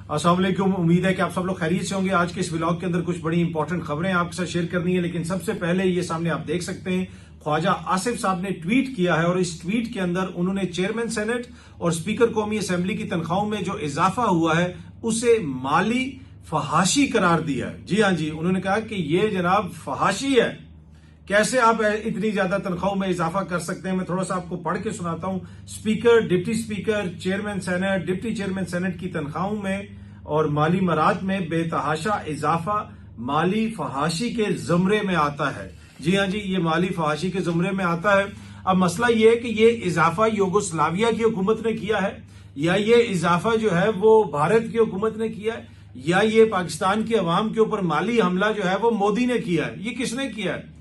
अस्सलाम वालेकुम। उम्मीद है कि आप सब लोग खैरियत से होंगे। आज के इस व्लॉग के अंदर कुछ बड़ी इंपॉर्टेंट खबरें आपके साथ शेयर करनी है, लेकिन सबसे पहले ये सामने आप देख सकते हैं ख्वाजा आसिफ साहब ने ट्वीट किया है और इस ट्वीट के अंदर उन्होंने चेयरमैन सेनेट और स्पीकर कौमी असेंबली की तनख्वाहों में जो इजाफा हुआ है उसे माली फहाशी करार दिया है। जी हाँ जी, उन्होंने कहा कि ये जनाब फहाशी है। कैसे आप इतनी ज्यादा तनख्वाहों में इजाफा कर सकते हैं? मैं थोड़ा सा आपको पढ़ के सुनाता हूं। Speaker, deputy speaker, chairman senate, deputy chairman senate की तनख्वाहों में और माली मराद में बेतहाशा इजाफा माली फहाशी के जुमरे में आता है। जी हाँ जी, ये माली फहाशी के जुमरे में आता है। अब मसला ये है कि ये इजाफा यूगोस्लाविया की हुकूमत ने किया है या ये इजाफा जो है वो भारत की हुकूमत ने किया है या ये पाकिस्तान की अवाम के ऊपर माली हमला जो है वो मोदी ने किया है। ये किसने किया है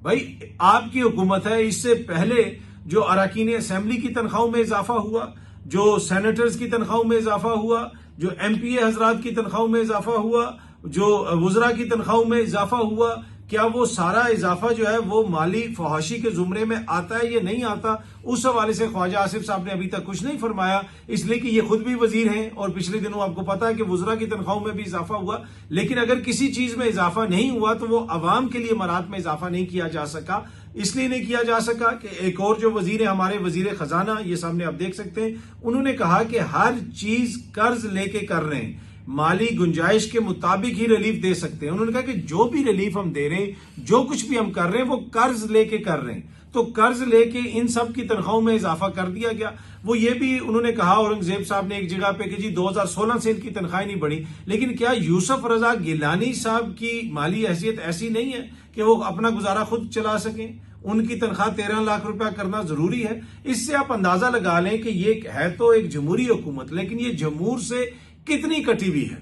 भाई? आपकी हुकूमत है। इससे पहले जो अरकान असेंबली की तनख्वाहों में इजाफा हुआ, जो सेनेटर्स की तनख्वाहों में इजाफा हुआ, जो एमपीए हजरात की तनख्वाहों में इजाफा हुआ, जो वुजरा की तनख्वाहों में इजाफा हुआ, क्या वो सारा इजाफा जो है वो माली फहाशी के जुमरे में आता है या नहीं आता? उस हवाले से ख्वाजा आसिफ साहब ने अभी तक कुछ नहीं फरमाया, इसलिए कि ये खुद भी वजीर हैं और पिछले दिनों आपको पता है कि वुजरा की तनख्वाहों में भी इजाफा हुआ। लेकिन अगर किसी चीज में इजाफा नहीं हुआ तो वो अवाम के लिए मराद में इजाफा नहीं किया जा सका। इसलिए नहीं किया जा सका कि एक और जो वजीर है हमारे वजीर खजाना, ये सामने आप देख सकते हैं, उन्होंने कहा कि हर चीज कर्ज लेके कर रहे हैं, माली गुंजाइश के मुताबिक ही रिलीफ दे सकते हैं। उन्होंने कहा कि जो भी रिलीफ हम दे रहे हैं, जो कुछ भी हम कर रहे हैं वो कर्ज लेके कर रहे हैं। तो कर्ज लेके इन सब की तनख्वाहों में इजाफा कर दिया गया। वो ये भी उन्होंने कहा औरंगजेब साहब ने एक जगह पे कि जी 2016 से इनकी तनख्वाहें नहीं बढ़ी। लेकिन क्या यूसुफ रजा गिलानी साहब की माली हैसियत ऐसी नहीं है कि वो अपना गुजारा खुद चला सकें? उनकी तनख्वाह 13 लाख रुपया करना जरूरी है। इससे आप अंदाजा लगा लें कि ये है तो एक जमहूरी हुकूमत, लेकिन ये जमहूर से कितनी कटी हुई है।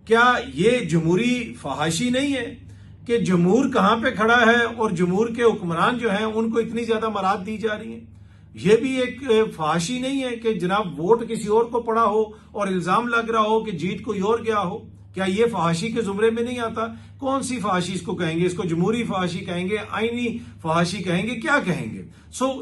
क्या ये जमहूरी फहाशी नहीं है कि जमहूर कहां पे खड़ा है और जमहूर के हुक्मरान जो हैं उनको इतनी ज्यादा मराद दी जा रही है? यह भी एक फहाशी नहीं है कि जनाब वोट किसी और को पड़ा हो और इल्जाम लग रहा हो कि जीत कोई और गया हो? क्या ये फहाशी के जुमरे में नहीं आता? कौन सी फहाशी इसको कहेंगे? इसको जमहूरी फहाशी कहेंगे, आईनी फहाशी कहेंगे, क्या कहेंगे?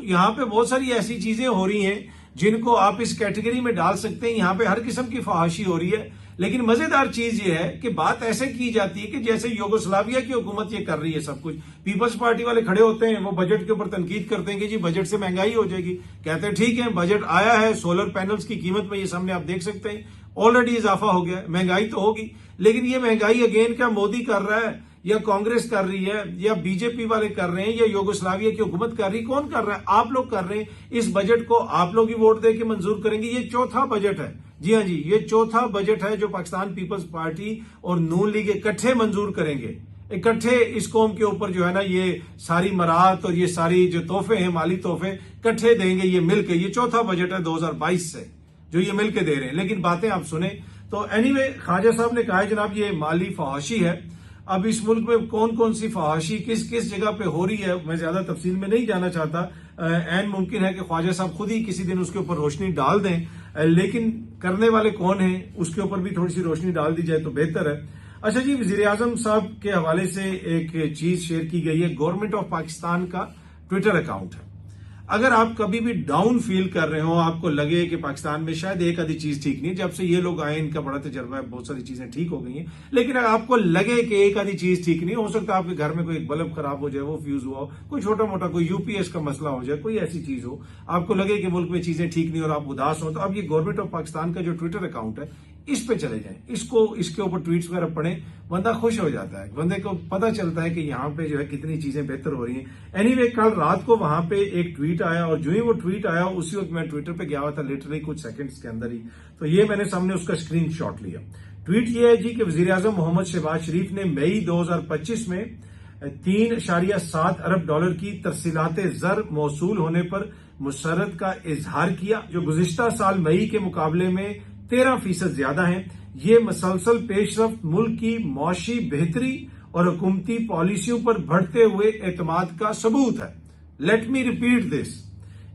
यहां पे बहुत सारी ऐसी चीजें हो रही हैं जिनको आप इस कैटेगरी में डाल सकते हैं। यहां पे हर किस्म की फहाशी हो रही है, लेकिन मजेदार चीज ये है कि बात ऐसे की जाती है कि जैसे यूगोस्लाविया की हुकूमत ये कर रही है सब कुछ। पीपल्स पार्टी वाले खड़े होते हैं, वो बजट के ऊपर तनकीद करते हैं कि जी बजट से महंगाई हो जाएगी। कहते हैं ठीक है, बजट आया है, सोलर पैनल्स की कीमत में ये सामने आप देख सकते हैं ऑलरेडी इजाफा हो गया है, महंगाई तो होगी। लेकिन ये महंगाई अगेन क्या मोदी कर रहा है या कांग्रेस कर रही है या बीजेपी वाले कर रहे हैं या यूगोस्लाविया की हुकूमत कर रही है? कौन कर रहा है? आप लोग कर रहे हैं। इस बजट को आप लोग ही वोट दे के मंजूर करेंगे। ये चौथा बजट है। जी हाँ जी, ये चौथा बजट है जो पाकिस्तान पीपल्स पार्टी और नून लीग इकट्ठे मंजूर करेंगे। इकट्ठे इस कौम के ऊपर जो है ना ये सारी मराहत और ये सारी जो तोहफे हैं, माली तोहफे इकट्ठे देंगे ये मिलकर। ये चौथा बजट है 2022 से जो ये मिलकर दे रहे हैं। लेकिन बातें आप सुने तो एनीवे, ख्वाजा साहब ने कहा है जनाब ये माली फहाशी है। अब इस मुल्क में कौन कौन सी फहाशी किस किस जगह पे हो रही है मैं ज्यादा तफसील में नहीं जाना चाहता। एन मुमकिन है कि ख्वाजा साहब खुद ही किसी दिन उसके ऊपर रोशनी डाल दें, लेकिन करने वाले कौन हैं उसके ऊपर भी थोड़ी सी रोशनी डाल दी जाए तो बेहतर है। अच्छा जी, वजीर आजम साहब के हवाले से एक चीज शेयर की गई है। गवर्नमेंट ऑफ पाकिस्तान का ट्विटर अकाउंट है। अगर आप कभी भी डाउन फील कर रहे हो, आपको लगे कि पाकिस्तान में शायद एक आधी चीज ठीक नहीं, जब से ये लोग आए इनका बड़ा तजर्बा है, बहुत सारी चीजें ठीक हो गई हैं, लेकिन अगर आपको लगे कि एक आधी चीज ठीक नहीं, हो सकता है आपके घर में कोई बल्ब खराब हो जाए, वो फ्यूज हुआ हो, कोई छोटा मोटा कोई यूपीएस का मसला हो जाए, कोई ऐसी चीज हो, आपको लगे कि मुल्क में चीजें ठीक नहीं और आप उदास हो, तो अब ये गवर्नमेंट ऑफ पाकिस्तान का जो ट्विटर अकाउंट है इस पे चले जाएं, इसके ऊपर ट्वीट्स वगैरह पढ़ें, बंदा खुश हो जाता है, बंदे को पता चलता है कि यहाँ पे जो है कितनी चीजें बेहतर हो रही हैं। एनीवे, कल रात को वहां पे एक ट्वीट आया और जो ही वो ट्वीट आया उसी वक्त मैं ट्विटर पे गया हुआ था, लिटरली कुछ सेकंड्स के अंदर ही, तो ये मैंने सामने उसका स्क्रीनशॉट लिया। ट्वीट ये है जी कि वजीर आजम मोहम्मद शहबाज शरीफ ने मई 2025 में 3.7 अरब डॉलर की तरसीलात ज़र मौसूल होने पर मुसरत का इजहार किया, जो गुज़िश्ता साल मई के मुकाबले में 13% ज्यादा है। ये मसलसल पेशरफ्त मुल्क की मौशी बेहतरी और हुकूमती पॉलिसियों पर बढ़ते हुए एतमाद का सबूत है। लेट मी रिपीट दिस,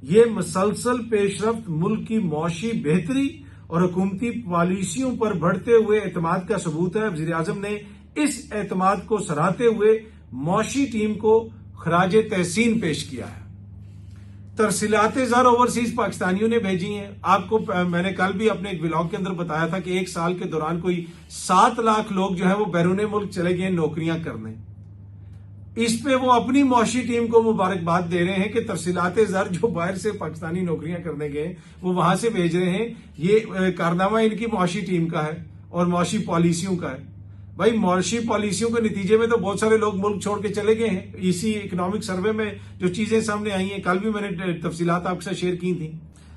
ये मसलसल पेशरफ्त मुल्क की मौशी बेहतरी और हुकूमती पॉलिसियों पर बढ़ते हुए एतमाद का सबूत है। वज़ीर आज़म ने इस एतमाद को सराहते हुए मौशी टीम को खराजे तहसीन पेश किया है। तरसीलाते ज़र ओवरसीज पाकिस्तानियों ने भेजी हैं। आपको मैंने कल भी अपने एक व्लॉग के अंदर बताया था कि एक साल के दौरान कोई 7 लाख लोग जो है वो बैरून मुल्क चले गए नौकरियां करने। इस पे वो अपनी मौशी टीम को मुबारकबाद दे रहे हैं कि तरसीलाते ज़र जो बाहर से पाकिस्तानी नौकरियां करने गए वो वहां से भेज रहे हैं। ये कारनामा इनकी मौशी टीम का है और मौशी पॉलिसियों का है। भाई मौशी पॉलिसियों के नतीजे में तो बहुत सारे लोग मुल्क छोड़ के चले गए हैं। इसी इकोनॉमिक सर्वे में जो चीजें सामने आई हैं, कल भी मैंने तफसीलात आपके साथ शेयर की थी।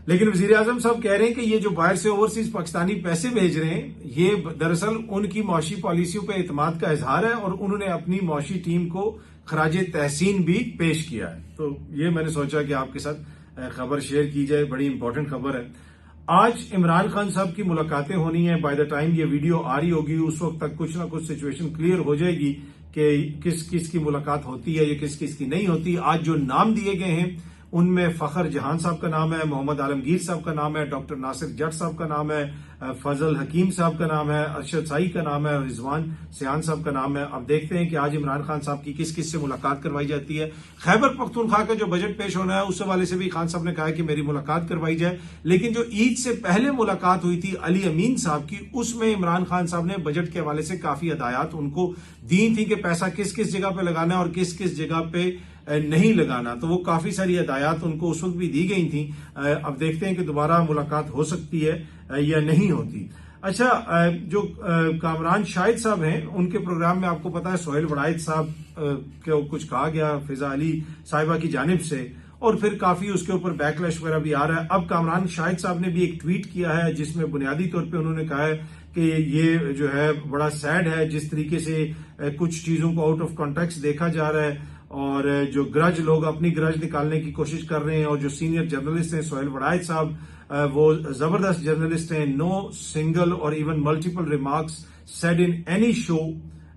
लेकिन वजीर आजम साहब कह रहे हैं कि ये जो बाहर से ओवरसीज पाकिस्तानी पैसे भेज रहे हैं, ये दरअसल उनकी मौशी पॉलिसियों पर एतमाद का इजहार है और उन्होंने अपनी मौशी टीम को खराज तहसीन भी पेश किया है। तो ये मैंने सोचा कि आपके साथ खबर शेयर की जाए, बड़ी इंपॉर्टेंट खबर है। आज इमरान खान साहब की मुलाकातें होनी है। बाय द टाइम ये वीडियो आ रही होगी उस वक्त तक कुछ ना कुछ सिचुएशन क्लियर हो जाएगी कि किस किस की मुलाकात होती है या किस किस की नहीं होती। आज जो नाम दिए गए हैं उनमें फखर जहान साहब का नाम है, मोहम्मद आलमगीर साहब का नाम है, डॉक्टर नासिर जट साहब का नाम है, फजल हकीम साहब का नाम है, अरशद साई का नाम है, रिजवान सियान साहब का नाम है। अब देखते हैं कि आज इमरान खान साहब की किस किस से मुलाकात करवाई जाती है। खैबर पख्तूनख्वा का जो बजट पेश होना है उस हवाले से भी खान साहब ने कहा है कि मेरी मुलाकात करवाई जाए। लेकिन जो ईद से पहले मुलाकात हुई थी अली अमीन साहब की, उसमें इमरान खान साहब ने बजट के हवाले से काफी हदायत उनको दी थी कि पैसा किस किस जगह पे लगाना है और किस किस जगह पे नहीं लगाना। तो वो काफी सारी हदायत उनको उस वक्त भी दी गई थी। अब देखते हैं कि दोबारा मुलाकात हो सकती है या नहीं होती। अच्छा, जो कामरान शाहिद साहब हैं उनके प्रोग्राम में आपको पता है सोहेल वड़ाइद साहब को कुछ कहा गया फिजा अली साहिबा की जानिब से और फिर काफी उसके ऊपर बैकलैश वगैरह भी आ रहा है। अब कामरान शाहिद साहब ने भी एक ट्वीट किया है जिसमें बुनियादी तौर पे उन्होंने कहा है कि ये जो है बड़ा सैड है जिस तरीके से कुछ चीजों को आउट ऑफ कॉन्टेक्स्ट देखा जा रहा है और जो ग्रज लोग अपनी ग्रज निकालने की कोशिश कर रहे हैं। और जो सीनियर जर्नलिस्ट हैं सोहेल वड़ाइद साहब, वो जबरदस्त जर्नलिस्ट हैं। No single or even multiple remarks said in any show,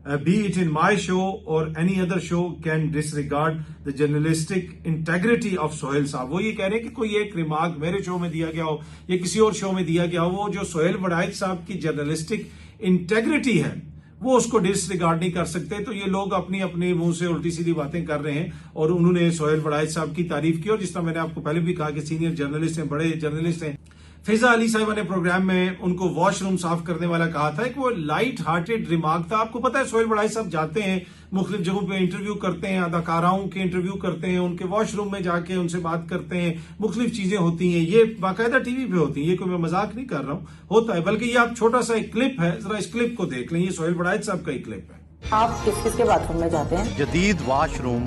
be it in my show or any other show, can disregard the journalistic integrity of Sohail साहब। वो ये कह रहे हैं कि कोई एक रिमार्क मेरे शो में दिया गया हो या किसी और शो में दिया गया हो, वो जो सोहेल वड़ाइद साहब की जर्नलिस्टिक इंटेग्रिटी है वो उसको डिसरिगार्ड नहीं कर सकते। तो ये लोग अपनी अपने मुंह से उल्टी सीधी बातें कर रहे हैं और उन्होंने सोहेल वड़ाइद साहब की तारीफ की। और जिस तरह मैंने आपको पहले भी कहा कि सीनियर जर्नलिस्ट हैं, बड़े जर्नलिस्ट हैं। फिजा अली साहिबा ने प्रोग्राम में उनको वॉशरूम साफ करने वाला कहा था कि वो लाइट हार्टेड रिमार्क था। आपको पता है सोहेल वड़ाइद साहब जाते हैं मुख्तलिफ जगहों पे इंटरव्यू करते हैं, अदाकाराओं के इंटरव्यू करते हैं, उनके वॉशरूम में जाके उनसे बात करते हैं, मुख्तलिफ चीजें होती हैं, ये बाकायदा टीवी पे होती हैं। ये कोई मैं मजाक नहीं कर रहा हूं, होता है। बल्कि ये आप छोटा सा एक क्लिप है, जरा इस क्लिप को देख लें। ये सोहेल वड़ाइद साहब का एक क्लिप है। आप किस किस के बाथरूम में जाते हैं? जदीद वॉशरूम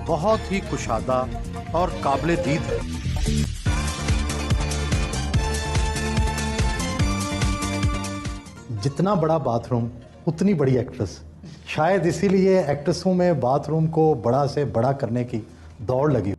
बहुत ही कुशादा और काबिल दीद है। जितना बड़ा बाथरूम उतनी बड़ी एक्ट्रेस। शायद इसीलिए एक्ट्रेसों में बाथरूम को बड़ा से बड़ा करने की दौड़ लगी।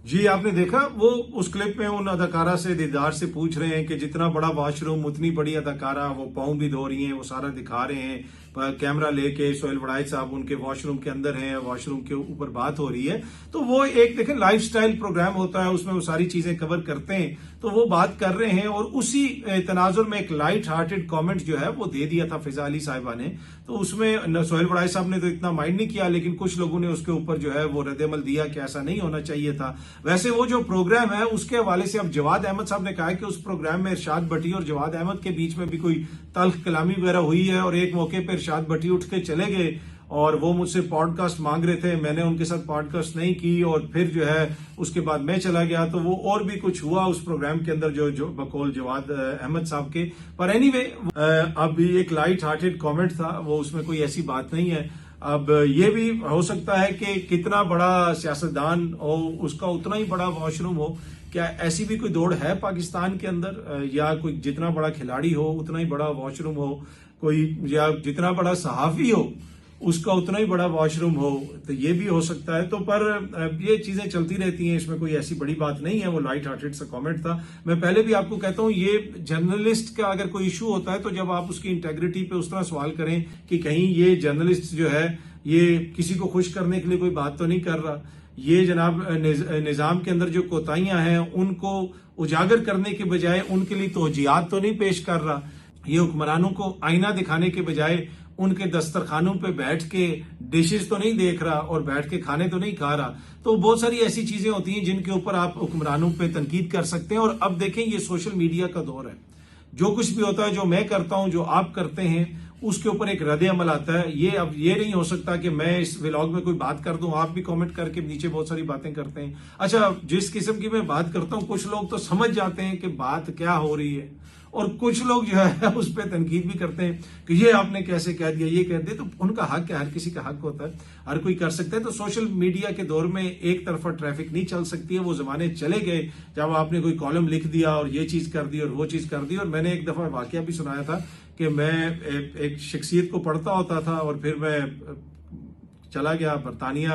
जी, आपने देखा वो उस क्लिप में उन अदाकारा से दीदार से पूछ रहे हैं कि जितना बड़ा वॉशरूम उतनी बड़ी अदाकारा, वो पाँव भी धो रही हैं, वो सारा दिखा रहे हैं। कैमरा लेके सोहेल वड़ाइद साहब उनके वॉशरूम के अंदर हैं, वॉशरूम के ऊपर बात हो रही है। तो वो एक देखें लाइफस्टाइल प्रोग्राम होता है, उसमें वो सारी चीजें कवर करते हैं। तो वो बात कर रहे हैं और उसी तनाजुर में एक लाइट हार्टेड कमेंट जो है वो दे दिया था फिजा अली साहिबा ने। तो उसमें सोहेल वड़ाइद साहब ने तो इतना माइंड नहीं किया, लेकिन कुछ लोगों ने उसके ऊपर जो है वो रद्द-ए-अमल दिया कि ऐसा नहीं होना चाहिए था। वैसे वो जो प्रोग्राम है उसके हवाले से अब जवाद अहमद साहब ने कहा कि उस प्रोग्राम में इरशाद भट्टी और जवाद अहमद के बीच में भी कोई तल्ख कलामी वगैरह हुई है और एक मौके पर इरशाद भट्टी उठ के चले गए और वो मुझसे पॉडकास्ट मांग रहे थे। मैंने उनके साथ पॉडकास्ट नहीं की और फिर जो है उसके बाद मैं चला गया। तो वो और भी कुछ हुआ उस प्रोग्राम के अंदर जो बकौल जवाद अहमद साहब के। पर एनीवे, अब एक लाइट हार्टेड कमेंट था, वो उसमें कोई ऐसी बात नहीं है। अब ये भी हो सकता है कि कितना बड़ा सियासतदान हो उसका उतना ही बड़ा वॉशरूम हो। क्या ऐसी भी कोई दौड़ है पाकिस्तान के अंदर, या कोई जितना बड़ा खिलाड़ी हो उतना ही बड़ा वॉशरूम हो, कोई या जितना बड़ा सहाफी हो उसका उतना ही बड़ा वॉशरूम हो? तो ये भी हो सकता है। तो पर ये चीजें चलती रहती हैं, इसमें कोई ऐसी बड़ी बात नहीं है। वो लाइट हार्टेड सा कमेंट था। मैं पहले भी आपको कहता हूं, ये जर्नलिस्ट का अगर कोई इशू होता है तो जब आप उसकी इंटेग्रिटी पे उस तरह सवाल करें कि कहीं ये जर्नलिस्ट जो है ये किसी को खुश करने के लिए कोई बात तो नहीं कर रहा, ये जनाब निजाम के अंदर जो कोताहियां हैं उनको उजागर करने के बजाय उनके लिए तौजीहात तो नहीं पेश कर रहा, ये हुक्मरानों को आईना दिखाने के बजाय उनके दस्तरखानों पे बैठ के डिशेस तो नहीं देख रहा और बैठ के खाने तो नहीं खा रहा। तो बहुत सारी ऐसी चीजें होती हैं जिनके ऊपर आप हुक्मरानों पे तनकीद कर सकते हैं। और अब देखें, ये सोशल मीडिया का दौर है, जो कुछ भी होता है, जो मैं करता हूं, जो आप करते हैं, उसके ऊपर एक रद्द अमल आता है। ये अब ये नहीं हो सकता कि मैं इस व्लॉग में कोई बात कर दूं, आप भी कमेंट करके नीचे बहुत सारी बातें करते हैं। अच्छा, जिस किस्म की मैं बात करता हूं, कुछ लोग तो समझ जाते हैं कि बात क्या हो रही है, और कुछ लोग जो है उस पर तनकीद भी करते हैं कि ये आपने कैसे कह दिया, ये कह दिया। तो उनका हक है, हर किसी का हक होता है, हर कोई कर सकता है। तो सोशल मीडिया के दौर में एक तरफा ट्रैफिक नहीं चल सकती है। वो जमाने चले गए जब आपने कोई कॉलम लिख दिया और ये चीज कर दी और वो चीज कर दी। और मैंने एक दफा वाकया भी सुनाया था कि मैं एक शख्सियत को पढ़ता होता था और फिर मैं चला गया बरतानिया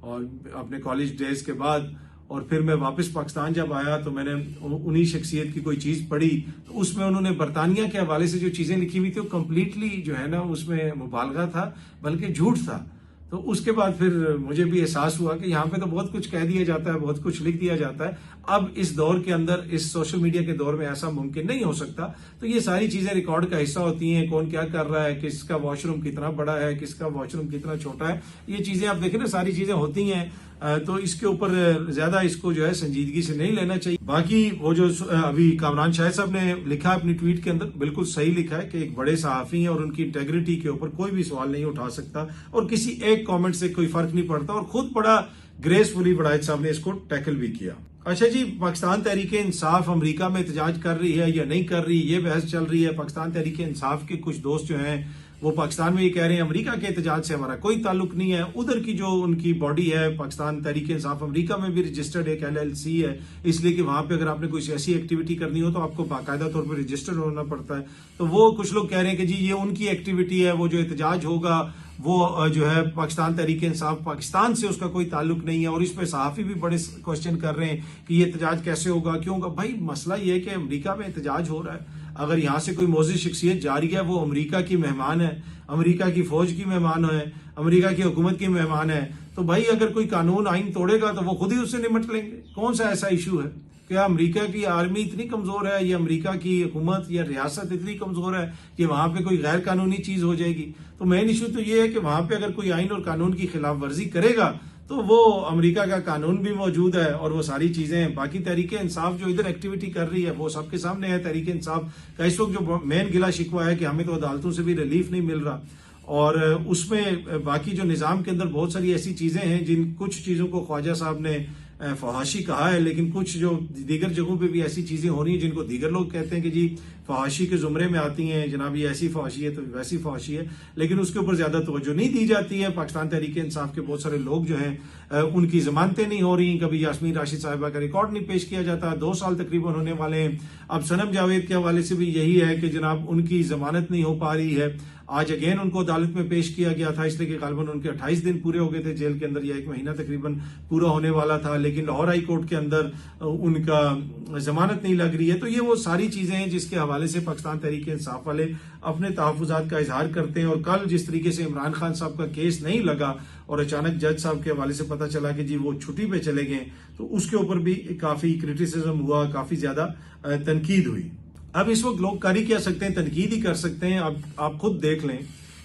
और अपने कॉलेज डेज के बाद, और फिर मैं वापस पाकिस्तान जब आया तो मैंने उन्हीं शख्सियत की कोई चीज पढ़ी, तो उसमें उन्होंने बरतानिया के हवाले से जो चीजें लिखी हुई थी वो कंप्लीटली जो है ना उसमें मुबालगा था, बल्कि झूठ था। तो उसके बाद फिर मुझे भी एहसास हुआ कि यहाँ पे तो बहुत कुछ कह दिया जाता है, बहुत कुछ लिख दिया जाता है। अब इस दौर के अंदर, इस सोशल मीडिया के दौर में ऐसा मुमकिन नहीं हो सकता। तो ये सारी चीजें रिकॉर्ड का हिस्सा होती हैं, कौन क्या कर रहा है, किसका वॉशरूम कितना बड़ा है, किसका वॉशरूम कितना छोटा है, ये चीजें आप देखें ना, सारी चीजें होती हैं। तो इसके ऊपर ज्यादा इसको जो है संजीदगी से नहीं लेना चाहिए। बाकी वो जो अभी कामरान शाह साहब ने लिखा अपनी ट्वीट के अंदर, बिल्कुल सही लिखा है कि एक बड़े सहाफी हैं और उनकी इंटेग्रिटी के ऊपर कोई भी सवाल नहीं उठा सकता और किसी एक कमेंट से कोई फर्क नहीं पड़ता। और खुद बड़ा ग्रेसफुली वड़ाइद साहब ने इसको टैकल भी किया। अच्छा जी, पाकिस्तान तहरीक इंसाफ अमेरिका में एहतजाज कर रही है या नहीं कर रही, ये बहस चल रही है। पाकिस्तान तहरीक इंसाफ के कुछ दोस्त जो हैं वो पाकिस्तान में ये कह रहे हैं अमेरिका के एहतजाज से हमारा कोई ताल्लुक नहीं है। उधर की जो उनकी बॉडी है, पाकिस्तान तहरीक इंसाफ अमेरिका में भी रजिस्टर्ड एक LLC है, इसलिए कि वहां पे अगर आपने कोई ऐसी एक्टिविटी करनी हो तो आपको बाकायदा तौर पर रजिस्टर्ड होना पड़ता है। तो वो कुछ लोग कह रहे हैं कि जी ये उनकी एक्टिविटी है, वो जो एहतजाज होगा वो जो है पाकिस्तान तहरीक इंसाफ पाकिस्तान से उसका कोई ताल्लुक नहीं है। और इस पे सहाफी भी बड़े क्वेश्चन कर रहे हैं कि ये एहतजाज कैसे होगा, क्यों होगा। भाई मसला ये है कि अमेरिका में एहतजाज हो रहा है, अगर यहाँ से कोई मोअज़्ज़िज़ शख्सियत जा रही है, वो अमेरिका की मेहमान है, अमेरिका की फौज की मेहमान है, अमेरिका की हुकूमत की मेहमान है, तो भाई अगर कोई कानून आइन तोड़ेगा तो वो खुद ही उससे निपट लेंगे। कौन सा ऐसा इशू है? क्या अमेरिका की आर्मी इतनी कमजोर है या अमेरिका की हुकूमत या रियासत इतनी कमजोर है कि वहां पे कोई गैर कानूनी चीज हो जाएगी? तो मेन इशू तो ये है कि वहां पे अगर कोई आइन और कानून की खिलाफ वर्जी करेगा तो वो अमेरिका का कानून भी मौजूद है और वो सारी चीजें हैं। बाकी तहरीक इंसाफ जो इधर एक्टिविटी कर रही है वो सबके सामने है। तहरीक इंसाफ का इस वक्त जो मेन गिला शिकवा है कि हमें तो अदालतों से भी रिलीफ नहीं मिल रहा, और उसमें बाकी जो निजाम के अंदर बहुत सारी ऐसी चीजें हैं जिन कुछ चीजों को ख्वाजा साहब ने फहाशी कहा है, लेकिन कुछ जो दीगर जगहों पे भी ऐसी चीजें हो रही हैं जिनको दीगर लोग कहते हैं कि जी फहाशी के जुमरे में आती हैं, जनाब ये ऐसी फहाशी है तो वैसी फहाशी है, लेकिन उसके ऊपर ज्यादा तवज्जो नहीं दी जाती है। पाकिस्तान तहरीक इंसाफ के बहुत सारे लोग जो हैं उनकी जमानतें नहीं हो रही, कभी यास्मीन राशिद साहिबा का रिकॉर्ड नहीं पेश किया जाता, 2 साल तकरीबन होने वाले हैं। अब सनम जावेद के हवाले से भी यही है कि जनाब उनकी जमानत नहीं हो पा रही है। आज अगेन उनको अदालत में पेश किया गया था, इसलिए कि गालिबन उनके 28 दिन पूरे हो गए थे जेल के अंदर, या 1 महीना तकरीबन पूरा होने वाला था, लेकिन लाहौर हाई कोर्ट के अंदर उनका जमानत नहीं लग रही है। तो ये वो सारी चीजें हैं जिसके हवाले से पाकिस्तान तहरीक इंसाफ वाले अपने तहफ़्फ़ुज़ात का इजहार करते हैं। और कल जिस तरीके से इमरान खान साहब का केस नहीं लगा और अचानक जज साहब के हवाले से पता चला कि जी वो छुट्टी पे चले गए, तो उसके ऊपर भी काफी क्रिटिसिज्म हुआ, काफी ज्यादा तनकीद हुई। अब इस वक्त लोग कर ही क्या सकते हैं, तनकीद ही कर सकते हैं। अब आप खुद देख लें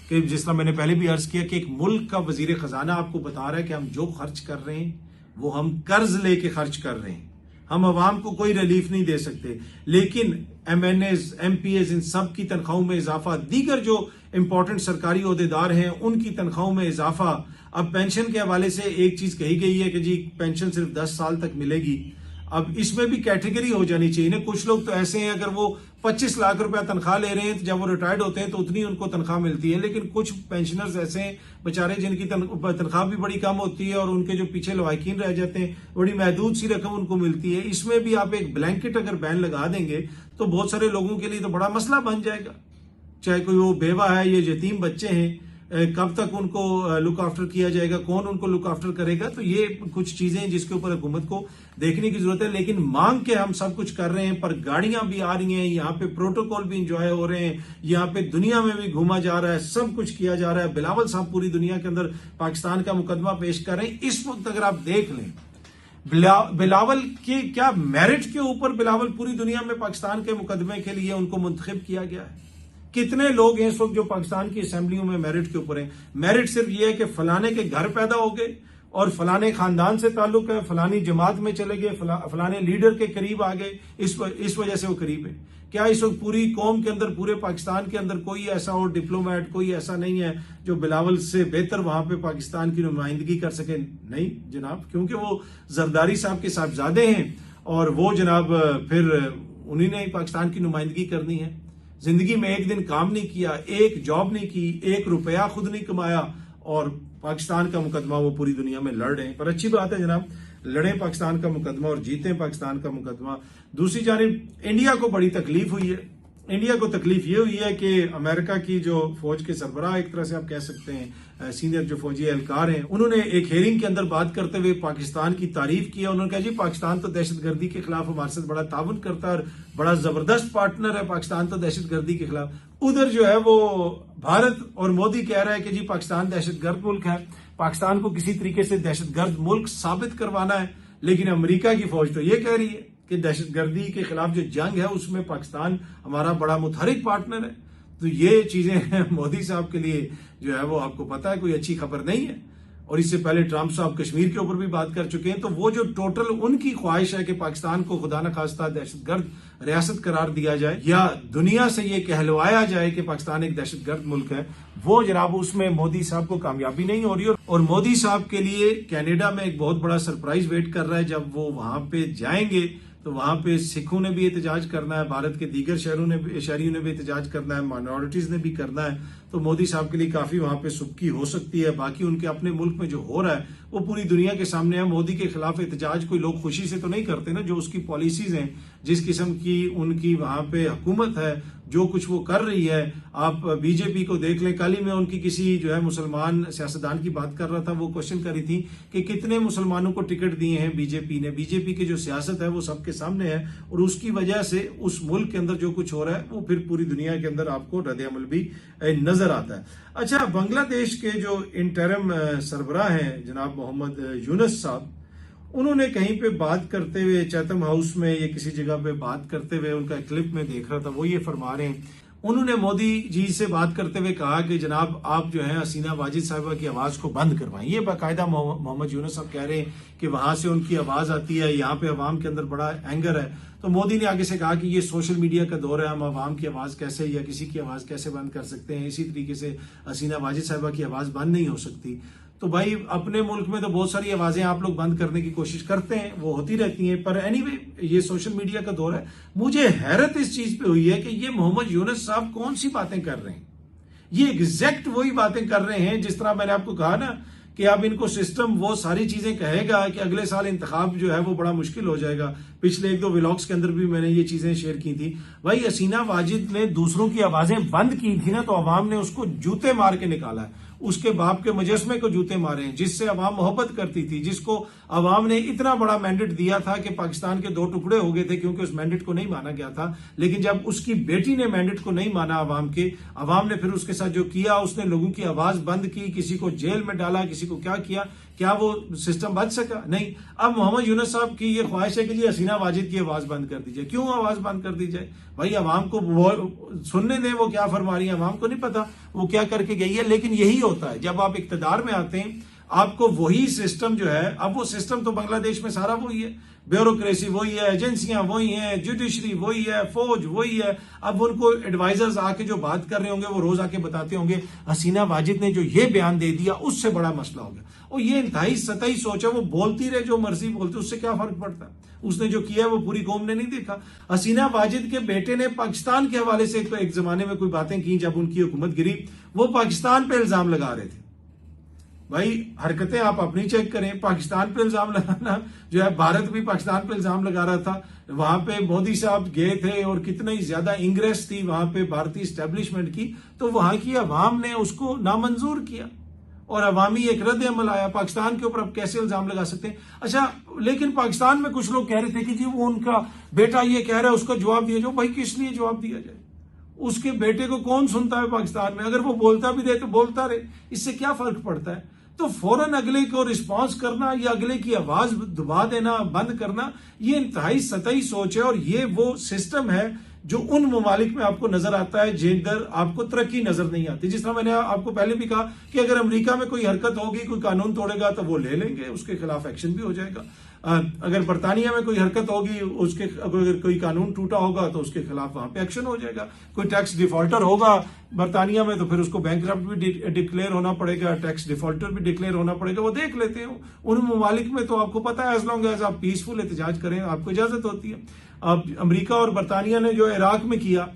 कि जिस तरह मैंने पहले भी अर्ज किया कि एक मुल्क का वजीर खजाना आपको बता रहा है कि हम जो खर्च कर रहे हैं वो हम कर्ज लेके खर्च कर रहे हैं, हम अवाम को कोई रिलीफ नहीं दे सकते। लेकिन MNAs, MPAs इन सब की तनख्वाहों में इजाफा, दीगर जो इंपॉर्टेंट सरकारी ओहदेदार हैं उनकी तनख्वाहों में इजाफा। अब पेंशन के हवाले से एक चीज कही गई है कि जी पेंशन सिर्फ 10 साल तक मिलेगी। अब इसमें भी कैटेगरी हो जानी चाहिए ना। कुछ लोग तो ऐसे हैं अगर वो 25 लाख रुपया तनख्वाह ले रहे हैं तो जब वो रिटायर्ड होते हैं तो उतनी उनको तनख्वाह मिलती है, लेकिन कुछ पेंशनर्स ऐसे हैं बेचारे जिनकी तनख्वाह भी बड़ी कम होती है और उनके जो पीछे लवाकिन रह जाते हैं बड़ी महदूद सी रकम उनको मिलती है। इसमें भी आप एक ब्लैंकेट अगर बैन लगा देंगे तो बहुत सारे लोगों के लिए तो बड़ा मसला बन जाएगा। चाहे कोई वो बेवा है, ये यतीम बच्चे हैं, कब तक उनको लुक आफ्टर किया जाएगा, कौन उनको लुक आफ्टर करेगा? तो ये कुछ चीजें जिसके ऊपर हुकूमत को देखने की जरूरत है। लेकिन मांग के हम सब कुछ कर रहे हैं, पर गाड़ियां भी आ रही हैं, यहाँ पे प्रोटोकॉल भी इंजॉय हो रहे हैं, यहाँ पे दुनिया में भी घूमा जा रहा है, सब कुछ किया जा रहा है। बिलावल साहब पूरी दुनिया के अंदर पाकिस्तान का मुकदमा पेश कर रहे हैं। इस वक्त अगर आप देख लें बिलावल के क्या मेरिट के ऊपर बिलावल पूरी दुनिया में पाकिस्तान के मुकदमे के लिए उनको मुंतखब किया गया है। कितने लोग हैं इस वक्त जो पाकिस्तान की असेंबलियों में मेरिट के ऊपर हैं। मेरिट सिर्फ ये है कि फलाने के घर पैदा हो गए और फलाने खानदान से ताल्लुक है, फलानी जमात में चले गए, फलाने लीडर के करीब आ गए, इस वजह से वो करीब है। क्या इस वक्त पूरी कौम के अंदर, पूरे पाकिस्तान के अंदर कोई ऐसा और डिप्लोमेट, कोई ऐसा नहीं है जो बिलावल से बेहतर वहां पे पाकिस्तान की नुमाइंदगी कर सके? नहीं जनाब, क्योंकि वो जरदारी साहब के साहबजादे हैं और वो जनाब फिर उन्हीं ने पाकिस्तान की नुमाइंदगी करनी है। जिंदगी में एक दिन काम नहीं किया, एक जॉब नहीं की, एक रुपया खुद नहीं कमाया और पाकिस्तान का मुकदमा वो पूरी दुनिया में लड़ रहे हैं। पर अच्छी बात है जनाब, लड़े पाकिस्तान का मुकदमा और जीते पाकिस्तान का मुकदमा। दूसरी जानिब इंडिया को बड़ी तकलीफ हुई है। इंडिया को तकलीफ ये हुई है कि अमेरिका की जो फौज के सरबराह, एक तरह से आप कह सकते हैं सीनियर जो फौजी एहलकार हैं, उन्होंने एक हेयरिंग के अंदर बात करते हुए पाकिस्तान की तारीफ की। उन्होंने कहा जी पाकिस्तान तो दहशतगर्दी के खिलाफ हमारे साथ बड़ा ताउन करता है और बड़ा जबरदस्त पार्टनर है पाकिस्तान तो दहशतगर्दी के खिलाफ। उधर जो है वो भारत और मोदी कह रहा है कि जी पाकिस्तान दहशतगर्द मुल्क है, पाकिस्तान को किसी तरीके से दहशतगर्द मुल्क साबित करवाना है। लेकिन अमेरिका की फौज तो ये कह रही है कि दहशतगर्दी के खिलाफ जो जंग है उसमें पाकिस्तान हमारा बड़ा मुतहरिक पार्टनर है। तो ये चीजें मोदी साहब के लिए जो है वो आपको पता है कोई अच्छी खबर नहीं है। और इससे पहले ट्रंप साहब कश्मीर के ऊपर भी बात कर चुके हैं। तो वो जो टोटल उनकी ख्वाहिश है कि पाकिस्तान को खुदा न खास्ता दहशतगर्द रियासत करार दिया जाए या दुनिया से ये कहलवाया जाए कि पाकिस्तान एक दहशतगर्द मुल्क है, वो जनाब उसमें मोदी साहब को कामयाबी नहीं हो रही है। और मोदी साहब के लिए कनाडा में एक बहुत बड़ा सरप्राइज वेट कर रहा है। जब वो वहां पे जाएंगे तो वहां पे सिखों ने भी एहतजाज करना है, भारत के दीगर शहरियों ने भी एहतजाज करना है, माइनॉरिटीज ने भी करना है। तो मोदी साहब के लिए काफी वहां पे सुबकी हो सकती है। बाकी उनके अपने मुल्क में जो हो रहा है वो पूरी दुनिया के सामने है। मोदी के खिलाफ एहतजाज कोई लोग खुशी से तो नहीं करते ना। जो उसकी पॉलिसीज हैं, जिस किस्म की उनकी वहां पे हुकूमत है, जो कुछ वो कर रही है, आप बीजेपी को देख लें। कल ही मैं उनकी किसी जो है मुसलमान सियासतदान की बात कर रहा था, वो क्वेश्चन कर रही थी कि कितने मुसलमानों को टिकट दिए हैं बीजेपी ने। बीजेपी की जो सियासत है वो सबके सामने है और उसकी वजह से उस मुल्क के अंदर जो कुछ हो रहा है वो फिर पूरी दुनिया के अंदर आपको रद्द-ए-अमल भी नजर आता है। अच्छा, बांग्लादेश के जो इंटरिम सरबराह हैं जनाब मोहम्मद यूनुस साहब, उन्होंने कहीं पे बात करते हुए चैथम हाउस में या किसी जगह पे बात करते हुए, उनका क्लिप में देख रहा था, वो ये फरमा रहे हैं, उन्होंने मोदी जी से बात करते हुए कहा कि जनाब आप जो है हसीना वाजिद साहिबा की आवाज को बंद करवाएं। ये बाकायदा मोहम्मद यूनुस साहब कह रहे हैं कि वहां से उनकी आवाज आती है, यहाँ पे अवाम के अंदर बड़ा एंगर है। तो मोदी ने आगे से कहा कि ये सोशल मीडिया का दौर है, हम अवाम की आवाज कैसे या किसी की आवाज कैसे बंद कर सकते हैं। इसी तरीके से हसीना वाजिद साहिबा की आवाज बंद नहीं हो सकती। तो भाई अपने मुल्क में तो बहुत सारी आवाजें आप लोग बंद करने की कोशिश करते हैं, वो होती रहती हैं, पर एनीवे ये सोशल मीडिया का दौर है। मुझे हैरत इस चीज पे हुई है कि ये मोहम्मद यूनुस साहब कौन सी बातें कर रहे हैं। ये एग्जैक्ट वही बातें कर रहे हैं जिस तरह मैंने आपको कहा ना कि अब इनको सिस्टम वो सारी चीजें कहेगा कि अगले साल इंतखाब जो है वो बड़ा मुश्किल हो जाएगा। पिछले 1-2 व्लॉग्स के अंदर भी मैंने ये चीजें शेयर की थी। भाई हसीना वाजिद ने दूसरों की आवाजें बंद की थी ना, तो अवाम ने उसको जूते मार के निकाला है। उसके बाप के मुजस्मे को जूते मारे हैं, जिससे अवाम मोहब्बत करती थी, जिसको अवाम ने इतना बड़ा मैंडेट दिया था कि पाकिस्तान के 2 टुकड़े हो गए थे क्योंकि उस मैंडेट को नहीं माना गया था। लेकिन जब उसकी बेटी ने मैंडेट को नहीं माना अवाम ने फिर उसके साथ जो किया, उसने लोगों की आवाज बंद की, किसी को जेल में डाला, किसी को क्या किया, क्या वो सिस्टम बच सका? नहीं। अब मोहम्मद यूनुस साहब की ये ख्वाहिश है कि जी हसीना वाजिद की आवाज बंद कर दी जाए। क्यों आवाज बंद कर दी जाए? भाई अवाम को वो सुनने दें वो क्या फरमा रही है, अवाम को नहीं पता वो क्या करके गई है। लेकिन यही होता है जब आप इक्तदार में आते हैं, आपको वही सिस्टम जो है, अब वो सिस्टम तो बांग्लादेश में सारा वही है, ब्यूरोक्रेसी वही है, एजेंसियां वही हैं, जुडिशरी वही है, फौज वही है। अब उनको एडवाइजर्स आके जो बात कर रहे होंगे वो रोज आके बताते होंगे हसीना वाजिद ने जो ये बयान दे दिया उससे बड़ा मसला हो गया। और ये इंतहाई सतही सोच है, वो बोलती रहे जो मर्जी बोलती, उससे क्या फर्क पड़ता है? उसने जो किया वो पूरी कौम ने नहीं देखा। हसीना वाजिद के बेटे ने पाकिस्तान के हवाले से तो एक जमाने में कोई बातें की, जब उनकी हुकूमत गिरी वो पाकिस्तान पे इल्जाम लगा रहे थे। भाई हरकतें आप अपनी चेक करें। पाकिस्तान पे इल्जाम लगाना जो है, भारत भी पाकिस्तान पे इल्जाम लगा रहा था। वहां पे मोदी साहब गए थे और कितनी ज्यादा इंग्रेस थी वहां पे भारतीय स्टैब्लिशमेंट की, तो वहां की अवाम ने उसको नामंजूर किया और अवामी एक रद्द अमल आया। पाकिस्तान के ऊपर अब कैसे इल्जाम लगा सकते हैं? अच्छा, लेकिन पाकिस्तान में कुछ लोग कह रहे थे कि जी वो उनका बेटा ये कह रहा है उसका जवाब दिया जाए। भाई किस लिए जवाब दिया जाए? उसके बेटे को कौन सुनता है पाकिस्तान में? अगर वो बोलता भी दे तो बोलता रहे, इससे क्या फर्क पड़ता है? तो फौरन अगले को रिस्पांस करना या अगले की आवाज दबा देना, बंद करना, ये इंतहाई सतही सोच है। और ये वो सिस्टम है जो उन ममालिक में आपको नजर आता है जिधर आपको तरक्की नजर नहीं आती। जिस तरह मैंने आपको पहले भी कहा कि अगर अमेरिका में कोई हरकत होगी, कोई कानून तोड़ेगा तो वो ले लेंगे, उसके खिलाफ एक्शन भी हो जाएगा। अगर बरतानिया में कोई हरकत होगी, उसके अगर कोई कानून टूटा होगा तो उसके खिलाफ वहां पे एक्शन हो जाएगा। कोई टैक्स डिफॉल्टर होगा बरतानिया में तो फिर उसको बैंकरप्ट भी डिक्लेयर होना पड़ेगा, टैक्स डिफॉल्टर भी डिक्लेयर होना पड़ेगा। वो देख लेते हैं। उन ममालिक में तो आपको पता है, एज लॉन्ग एज आप पीसफुल एहतजाज करें आपको इजाजत होती है। अब अमेरिका और बरतानिया ने जो इराक में किया,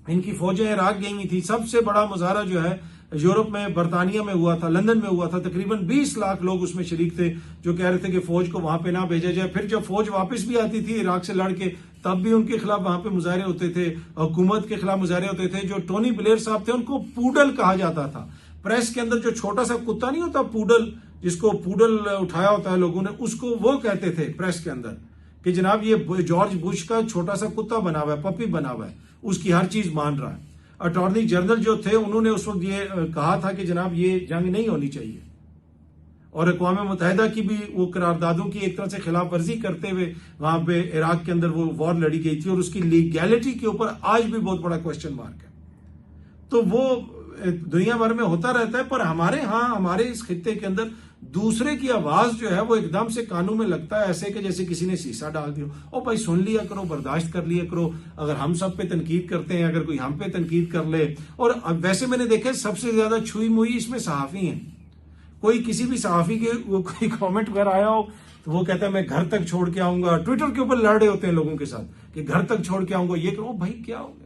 इनकी फौजें इराक गई हुई थी। सबसे बड़ा मुजाहरा जो है यूरोप में बरतानिया में हुआ था, लंदन में हुआ था। तकरीबन 20 लाख लोग उसमें शरीक थे जो कह रहे थे कि फौज को वहां पे ना भेजा जाए। फिर जब फौज वापस भी आती थी इराक से लड़के, तब भी उनके खिलाफ वहां पे मुजाहरे होते थे, हुकूमत के खिलाफ मुजाहरे होते थे। जो टोनी ब्लेयर साहब थे उनको पूडल कहा जाता था। प्रेस के अंदर जो छोटा सा कुत्ता नहीं होता पूडल, जिसको पूडल उठाया होता है लोगों ने, उसको वो कहते थे प्रेस के अंदर कि जनाब ये जॉर्ज बुश का छोटा सा कुत्ता बना हुआ है, पपी बना हुआ है, उसकी हर चीज मान रहा है। अटॉर्नी जनरल जो थे उन्होंने उस वक्त ये कहा था कि जनाब ये जंग नहीं होनी चाहिए, और अक़वाम मुत्तहिदा की भी वो करारदादों की एक तरह से खिलाफ वर्जी करते हुए वहां पे इराक के अंदर वो वॉर लड़ी गई थी, और उसकी लीगैलिटी के ऊपर आज भी बहुत बड़ा क्वेश्चन मार्क है। तो वो दुनिया भर में होता रहता है, पर हमारे इस खित्ते के अंदर दूसरे की आवाज जो है वो एकदम से कानों में लगता है ऐसे कि जैसे किसी ने शीशा डाल दिया। ओ भाई सुन लिया करो, बर्दाश्त कर लिया करो। अगर हम सब पे तनकीद करते हैं, अगर कोई हम पे तनकीद कर ले, और वैसे मैंने देखा सबसे ज्यादा छुई मुई इसमें सहाफी हैं। कोई किसी भी सहाफी के कोई कॉमेंट वगैरह आया हो तो वो कहता है मैं घर तक छोड़ के आऊंगा। ट्विटर के ऊपर लड़ रहे होते हैं लोगों के साथ कि घर तक छोड़ के आऊंगा, ये करो। भाई क्या हो गया?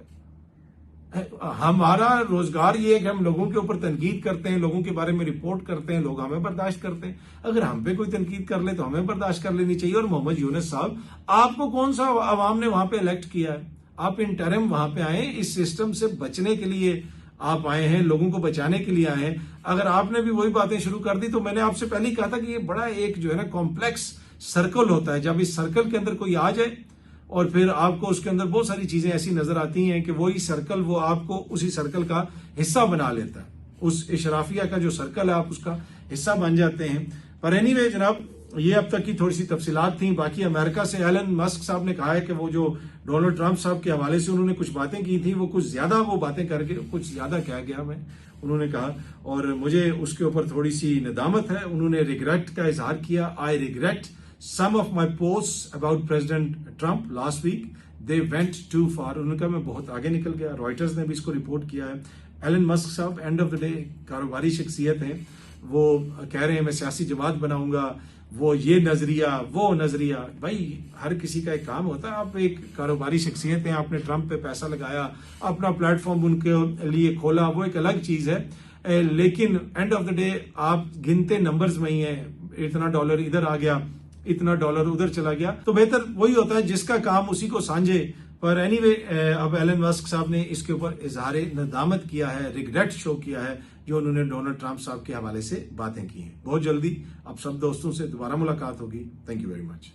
हमारा रोजगार ये है कि हम लोगों के ऊपर तनकीद करते हैं, लोगों के बारे में रिपोर्ट करते हैं, लोग हमें बर्दाश्त करते हैं। अगर हम पे कोई तनकीद कर ले तो हमें बर्दाश्त कर लेनी चाहिए। और मोहम्मद यूनुस साहब, आपको कौन सा अवाम ने वहां पे इलेक्ट किया है? आप इंटरिम वहां पे आए, इस सिस्टम से बचने के लिए आप आए हैं, लोगों को बचाने के लिए आए हैं। अगर आपने भी वही बातें शुरू कर दी, तो मैंने आपसे पहले ही कहा था कि ये बड़ा एक जो है ना कॉम्प्लेक्स सर्कल होता है। जब इस सर्कल के अंदर कोई आ जाए और फिर आपको उसके अंदर बहुत सारी चीजें ऐसी नजर आती हैं कि वही सर्कल वो आपको उसी सर्कल का हिस्सा बना लेता है। उस इशराफिया का जो सर्कल है आप उसका हिस्सा बन जाते हैं। पर एनीवे जनाब, ये अब तक की थोड़ी सी तफसीलात थी। बाकी अमेरिका से एलन मस्क साहब ने कहा है कि वो जो डोनाल्ड ट्रंप साहब के हवाले से उन्होंने कुछ बातें की थी, वो कुछ ज्यादा वो बातें करके कुछ ज्यादा कह गया मैं, उन्होंने कहा, और मुझे उसके ऊपर थोड़ी सी नदामत है। उन्होंने रिग्रेट का इजहार किया। I regret some of my posts about President Trump last week, they went too far। उन्होंने कहा मैं बहुत आगे निकल गया। रॉयटर्स ने भी इसको रिपोर्ट किया है। एलन मस्क साहब एंड ऑफ द डे कारोबारी शख्सियत हैं, वो कह रहे हैं मैं सियासी जमात बनाऊंगा, वो ये नजरिया वो नजरिया। भाई हर किसी का एक काम होता है। आप एक कारोबारी शख्सियत हैं, आपने ट्रंप पे पैसा लगाया, अपना प्लेटफॉर्म उनके लिए खोला, वो एक अलग चीज है। लेकिन एंड ऑफ द डे आप गिनते नंबर्स में ही है, इतना डॉलर इधर आ गया, इतना डॉलर उधर चला गया। तो बेहतर वही होता है जिसका काम उसी को सांझे। पर एनीवे अब एलन मस्क साहब ने इसके ऊपर इजहार नदामत किया है, रिग्रेट शो किया है जो उन्होंने डोनाल्ड ट्रंप साहब के हवाले से बातें की हैं। बहुत जल्दी अब सब दोस्तों से दोबारा मुलाकात होगी। Thank you very much.